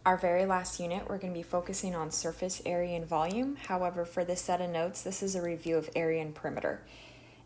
Our very last unit, we're going to be focusing on surface area and volume. However, for this set of notes, this is a review of area and perimeter.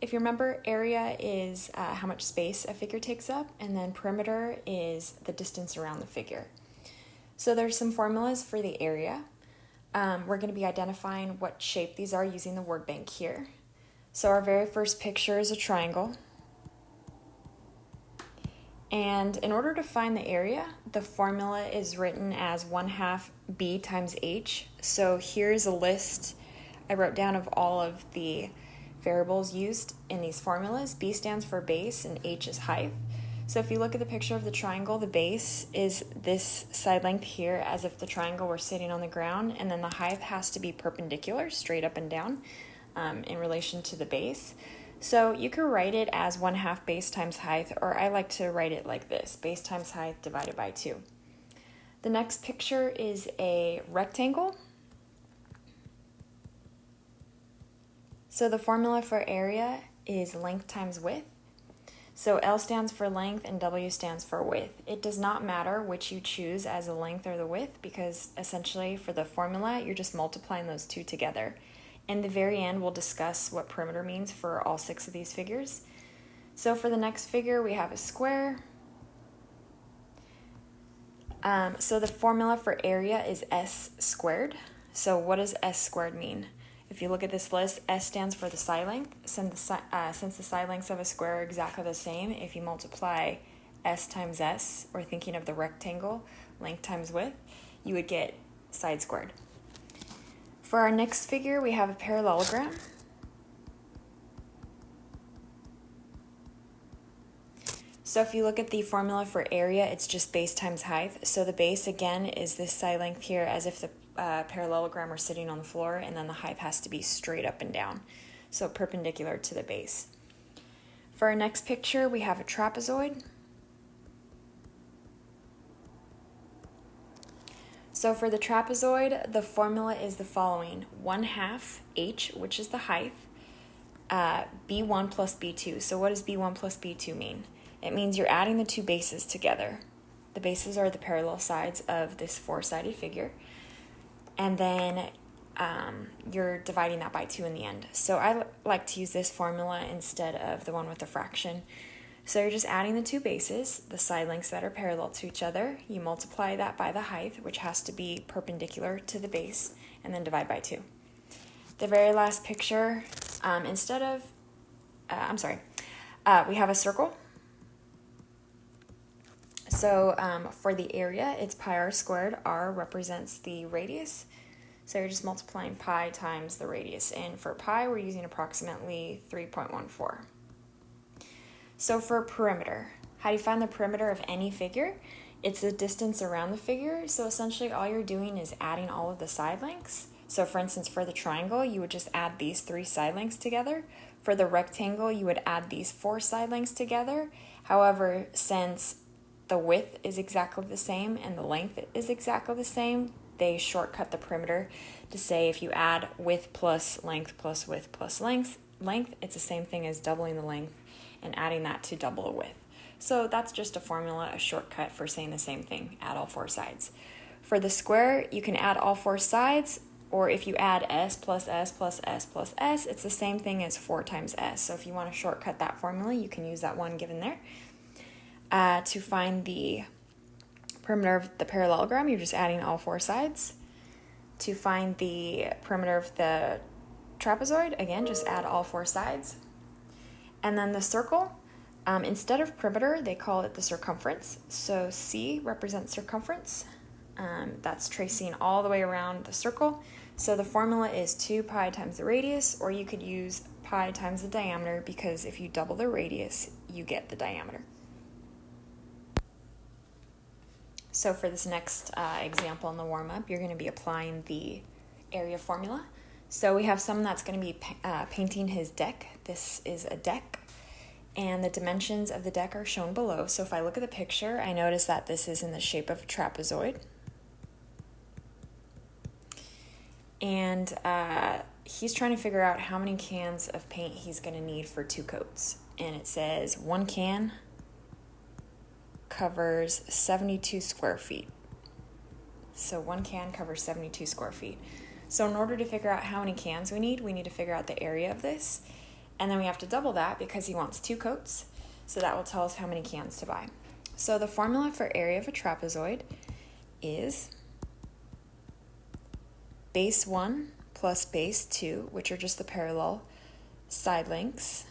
If you remember, area is how much space a figure takes up, and then perimeter is the distance around the figure. So there's some formulas for the area. We're going to be identifying what shape these are using the word bank here. So our very first picture is a triangle. And in order to find the area, the formula is written as 1/2 b times h. So here's a list I wrote down of all of the variables used in these formulas. B stands for base and h is height. So if you look at the picture of the triangle, the base is this side length here as if the triangle were sitting on the ground, and then the height has to be perpendicular, straight up and down in relation to the base. So you could write it as 1/2 base times height, or I like to write it like this, base times height divided by 2. The next picture is a rectangle. So the formula for area is length times width. So L stands for length and W stands for width. It does not matter which you choose as the length or the width, because essentially for the formula, you're just multiplying those two together. In the very end, we'll discuss what perimeter means for all 6 of these figures. So for the next figure, we have a square. So the formula for area is S squared. So what does S squared mean? If you look at this list, S stands for the side length. Since the side lengths of a square are exactly the same, if you multiply S times S, or thinking of the rectangle, length times width, you would get side squared. For our next figure, we have a parallelogram. So if you look at the formula for area, it's just base times height. So the base, again, is this side length here as if the parallelogram were sitting on the floor, and then the height has to be straight up and down, so perpendicular to the base. For our next picture, we have a trapezoid. So for the trapezoid, the formula is the following: 1/2 h, which is the height, b1 plus b2. So what does b1 plus b2 mean? It means you're adding the two bases together. The bases are the parallel sides of this 4-sided figure. And then you're dividing that by 2 in the end. So I like to use this formula instead of the one with the fraction. So you're just adding the two bases, the side lengths that are parallel to each other. You multiply that by the height, which has to be perpendicular to the base, and then divide by 2. The very last picture, we have a circle. So for the area, it's pi r squared. R represents the radius. So you're just multiplying pi times the radius. And for pi, we're using approximately 3.14. So for perimeter, how do you find the perimeter of any figure? It's the distance around the figure. So essentially all you're doing is adding all of the side lengths. So for instance, for the triangle, you would just add these 3 side lengths together. For the rectangle, you would add these 4 side lengths together. However, since the width is exactly the same and the length is exactly the same, they shortcut the perimeter to say if you add width plus length plus width plus length, it's the same thing as doubling the length and adding that to double the width. So that's just a formula, a shortcut for saying the same thing, add all 4 sides. For the square, you can add all 4 sides, or if you add s plus s plus s plus s, it's the same thing as 4 times s. So if you want to shortcut that formula, you can use that one given there. To find the perimeter of the parallelogram, you're just adding all 4 sides. To find the perimeter of the trapezoid, again, just add all 4 sides. And then the circle, instead of perimeter, they call it the circumference. So C represents circumference. That's tracing all the way around the circle. So the formula is 2 pi times the radius, or you could use pi times the diameter, because if you double the radius, you get the diameter. So for this next example in the warm-up, you're going to be applying the area formula. So we have someone that's going to be painting his deck. This is a deck, and the dimensions of the deck are shown below. So if I look at the picture, I notice that this is in the shape of a trapezoid. And he's trying to figure out how many cans of paint he's going to need for 2 coats. And it says 1 can covers 72 square feet. So 1 can covers 72 square feet. So in order to figure out how many cans we need to figure out the area of this. And then we have to double that because he wants 2 coats. So that will tell us how many cans to buy. So the formula for area of a trapezoid is base 1 plus base 2, which are just the parallel side lengths.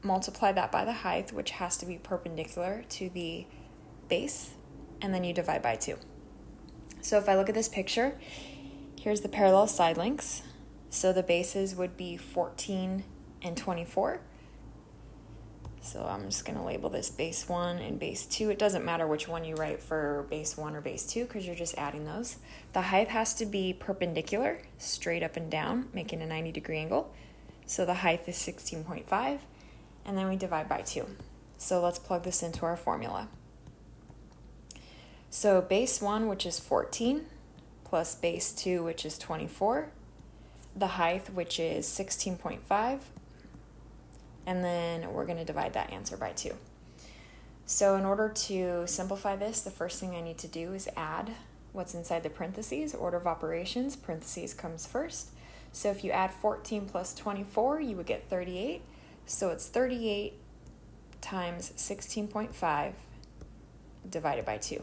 Multiply that by the height, which has to be perpendicular to the base, and then you divide by 2. So if I look at this picture, here's the parallel side lengths. So the bases would be 14 and 24. So I'm just going to label this base 1 and base 2. It doesn't matter which one you write for base 1 or base 2 because you're just adding those. The height has to be perpendicular, straight up and down, making a 90-degree angle. So the height is 16.5, and then we divide by 2. So let's plug this into our formula. So base 1, which is 14, plus base 2, which is 24, the height, which is 16.5, and then we're going to divide that answer by 2. So in order to simplify this, the first thing I need to do is add what's inside the parentheses. Order of operations, parentheses comes first. So if you add 14 plus 24, you would get 38. So it's 38 times 16.5 divided by 2.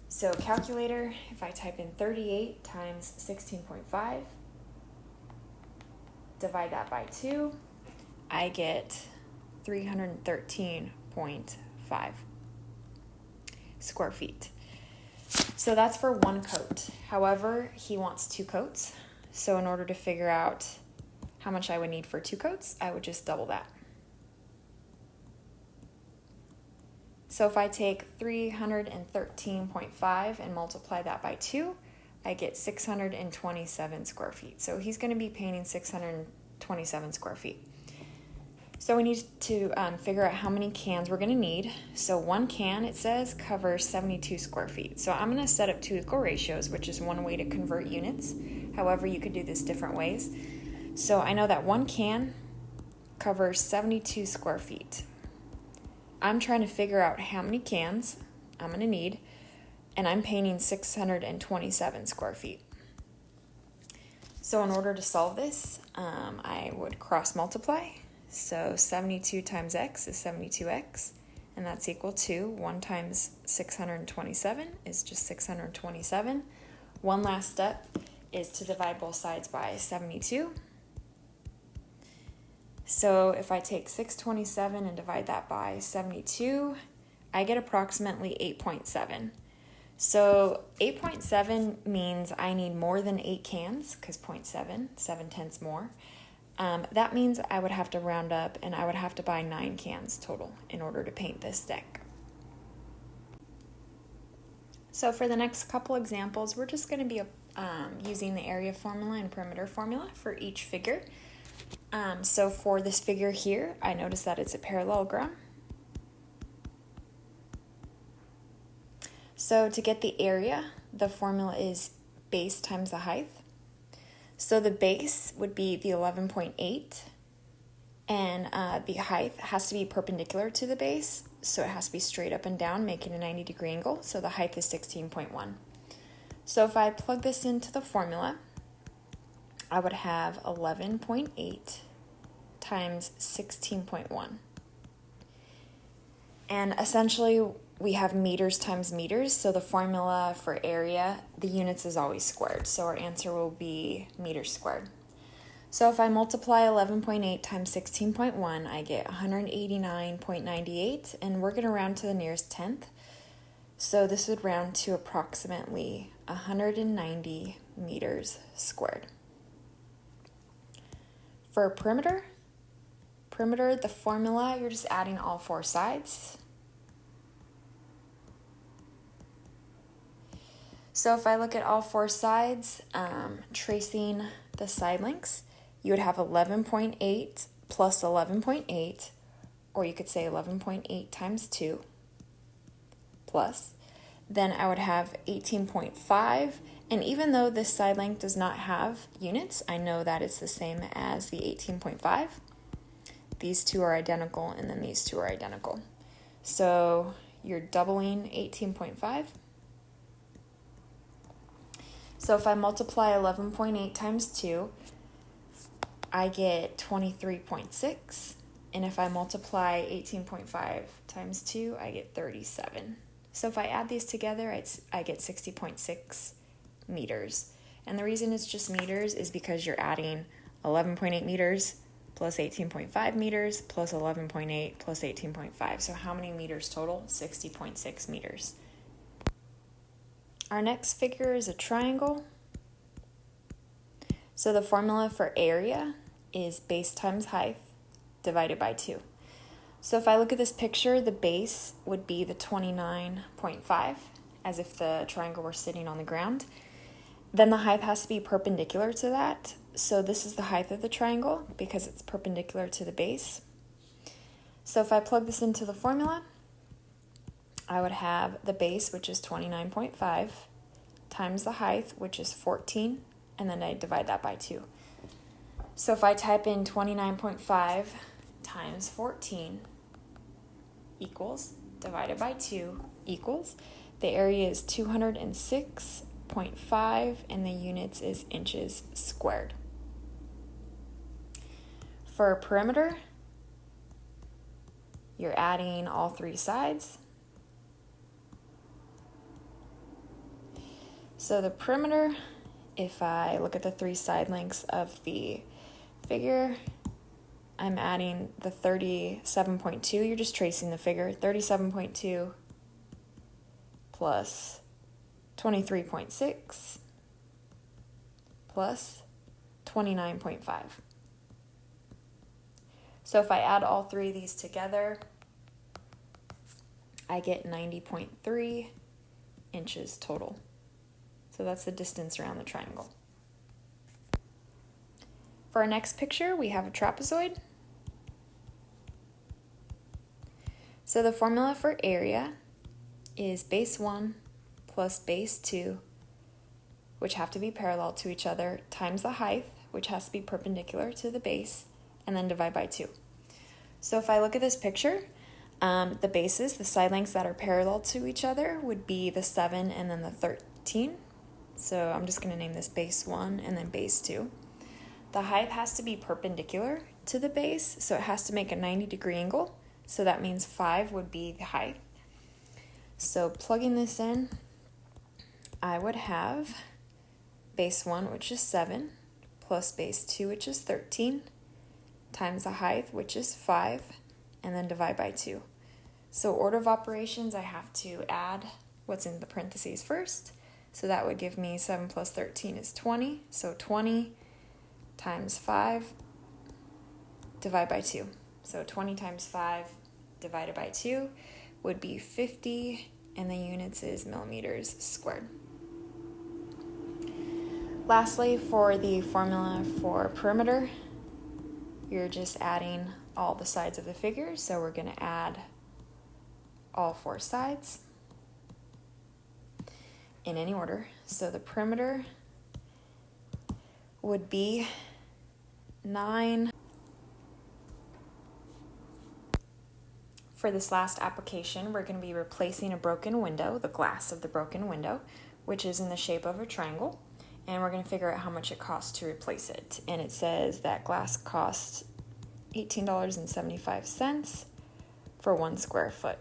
So calculator, if I type in 38 times 16.5, divide that by 2, I get 313.5 square feet. So that's for 1 coat. However, he wants 2 coats. So in order to figure out how much I would need for 2 coats, I would just double that. So if I take 313.5 and multiply that by 2, I get 627 square feet. So he's going to be painting 627 square feet. So we need to figure out how many cans we're going to need. So 1 can, it says, covers 72 square feet. So I'm going to set up 2 equal ratios, which is one way to convert units. However, you could do this different ways. So I know that 1 can covers 72 square feet. I'm trying to figure out how many cans I'm going to need, and I'm painting 627 square feet. So in order to solve this, I would cross multiply. So 72 times x is 72x, and that's equal to 1 times 627 is just 627. One last step is to divide both sides by 72. So if I take 627 and divide that by 72, I get approximately 8.7. So 8.7 means I need more than 8 cans, because 0.7, 7/10 more. That means I would have to round up and I would have to buy 9 cans total in order to paint this deck. So for the next couple examples, we're just going to be using the area formula and perimeter formula for each figure. So for this figure here, I notice that it's a parallelogram. So to get the area, the formula is base times the height. So the base would be the 11.8, and the height has to be perpendicular to the base, so it has to be straight up and down, making a 90-degree angle, so the height is 16.1. So if I plug this into the formula, I would have 11.8 times 16.1. And essentially, we have meters times meters, so the formula for area, the units is always squared, so our answer will be meters squared. So if I multiply 11.8 times 16.1, I get 189.98, and we're going to round to the nearest tenth. So this would round to approximately 190 meters squared. For perimeter, the formula, you're just adding all 4 sides. So if I look at all 4 sides, tracing the side lengths, you would have 11.8 plus 11.8, or you could say 11.8 times 2 plus. Then I would have 18.5, and even though this side length does not have units, I know that it's the same as the 18.5. These 2 are identical, and then these 2 are identical. So you're doubling 18.5. So if I multiply 11.8 times 2, I get 23.6. And if I multiply 18.5 times 2, I get 37. So if I add these together, I get 60.6 meters. And the reason it's just meters is because you're adding 11.8 meters plus 18.5 meters plus 11.8 plus 18.5. So how many meters total? 60.6 meters. Our next figure is a triangle. So the formula for area is base times height divided by 2. So if I look at this picture, the base would be the 29.5, as if the triangle were sitting on the ground. Then the height has to be perpendicular to that. So this is the height of the triangle because it's perpendicular to the base. So if I plug this into the formula, I would have the base, which is 29.5, times the height, which is 14, and then I divide that by 2. So if I type in 29.5 times 14 equals, divided by 2 equals, the area is 206.5 and the units is inches squared. For a perimeter, you're adding all 3 sides. So the perimeter, if I look at the 3 side lengths of the figure, I'm adding the 37.2. You're just tracing the figure. 37.2 plus 23.6 plus 29.5. So if I add all 3 of these together, I get 90.3 inches total. So that's the distance around the triangle. For our next picture, we have a trapezoid. So the formula for area is base 1 plus base 2, which have to be parallel to each other, times the height, which has to be perpendicular to the base, and then divide by 2. So if I look at this picture, the bases, the side lengths that are parallel to each other, would be the 7 and then the 13. So I'm just going to name this base 1 and then base 2. The height has to be perpendicular to the base, so it has to make a 90-degree angle. So that means 5 would be the height. So plugging this in, I would have base 1, which is 7, plus base 2, which is 13, times the height, which is 5, and then divide by 2. So order of operations, I have to add what's in the parentheses first. So that would give me 7 plus 13 is 20. So 20 times 5 divide by 2. So 20 times 5 divided by 2 would be 50, and the units is millimeters squared. Lastly, for the formula for perimeter, you're just adding all the sides of the figure. So we're going to add all 4 sides in any order. So the perimeter would be 9. For this last application, we're going to be replacing a broken window, the glass of the broken window, which is in the shape of a triangle, and we're going to figure out how much it costs to replace it. And it says that glass costs $18.75 for 1 square foot.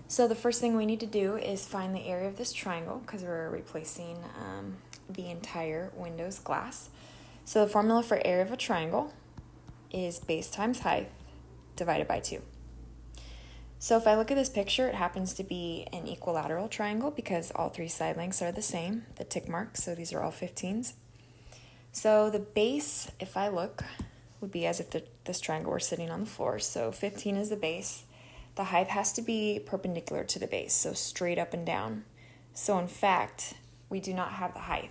So the first thing we need to do is find the area of this triangle because we're replacing the entire window's glass. So the formula for area of a triangle is base times height divided by 2. So if I look at this picture, it happens to be an equilateral triangle because all 3 side lengths are the same, the tick marks, so these are all 15s. So the base, if I look, would be as if this triangle were sitting on the floor. So 15 is the base. The height has to be perpendicular to the base, so straight up and down. So in fact, we do not have the height.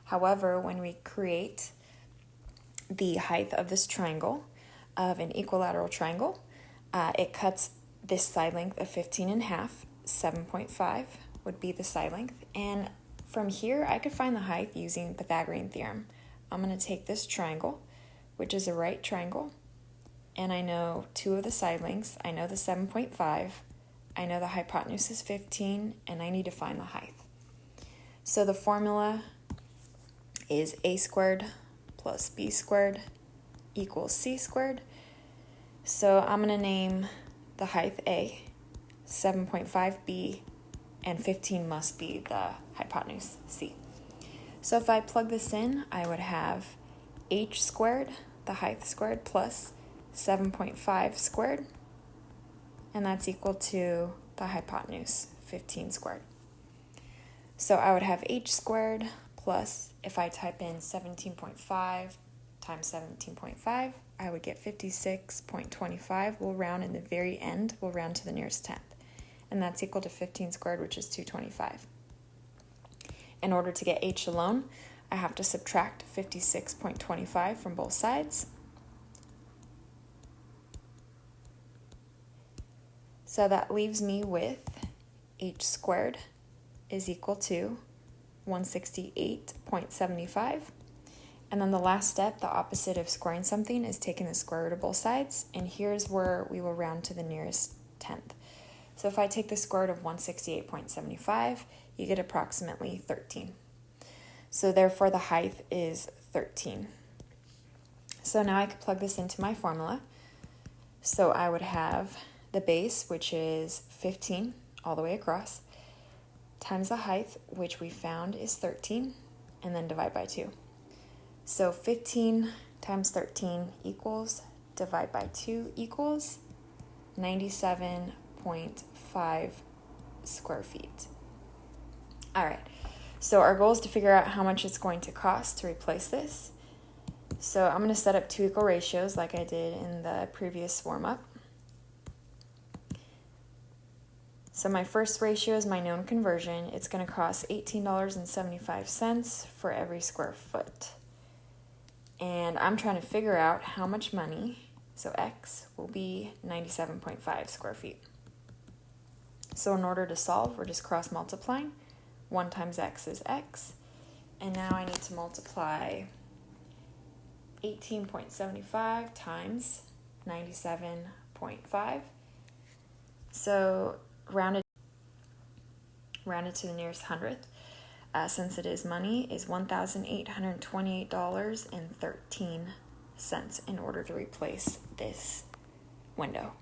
However, when we create the height of this triangle, of an equilateral triangle, it cuts this side length of 15 in half. 7.5 would be the side length. And from here, I could find the height using Pythagorean theorem. I'm going to take this triangle, which is a right triangle, and I know 2 of the side lengths. I know the 7.5. I know the hypotenuse is 15, and I need to find the height. So the formula is a squared plus b squared equals c squared. So I'm going to name the height a, 7.5b, and 15 must be the hypotenuse c. So if I plug this in, I would have h squared, the height squared, plus 7.5 squared, and that's equal to the hypotenuse, 15 squared. So I would have h squared plus, if I type in 17.5 times 17.5, I would get 56.25. We'll round in the very end, we'll round to the nearest tenth. And that's equal to 15 squared, which is 225. In order to get h alone, I have to subtract 56.25 from both sides. So that leaves me with h squared is equal to 168.75. And then the last step, the opposite of squaring something, is taking the square root of both sides. And here's where we will round to the nearest tenth. So if I take the square root of 168.75, you get approximately 13. So therefore the height is 13. So now I could plug this into my formula. So I would have the base, which is 15 all the way across, times the height, which we found is 13, and then divide by 2. So 15 times 13 equals, divide by 2 equals 97.5 square feet. All right, so our goal is to figure out how much it's going to cost to replace this. So I'm going to set up two equal ratios like I did in the previous warm-up. So my first ratio is my known conversion. It's going to cost $18.75 for every square foot. And I'm trying to figure out how much money, so x will be 97.5 square feet. So in order to solve, we're just cross multiplying. 1 times x is x. And now I need to multiply 18.75 times 97.5. So rounded to the nearest hundredth, since it is money, is $1,828.13 in order to replace this window.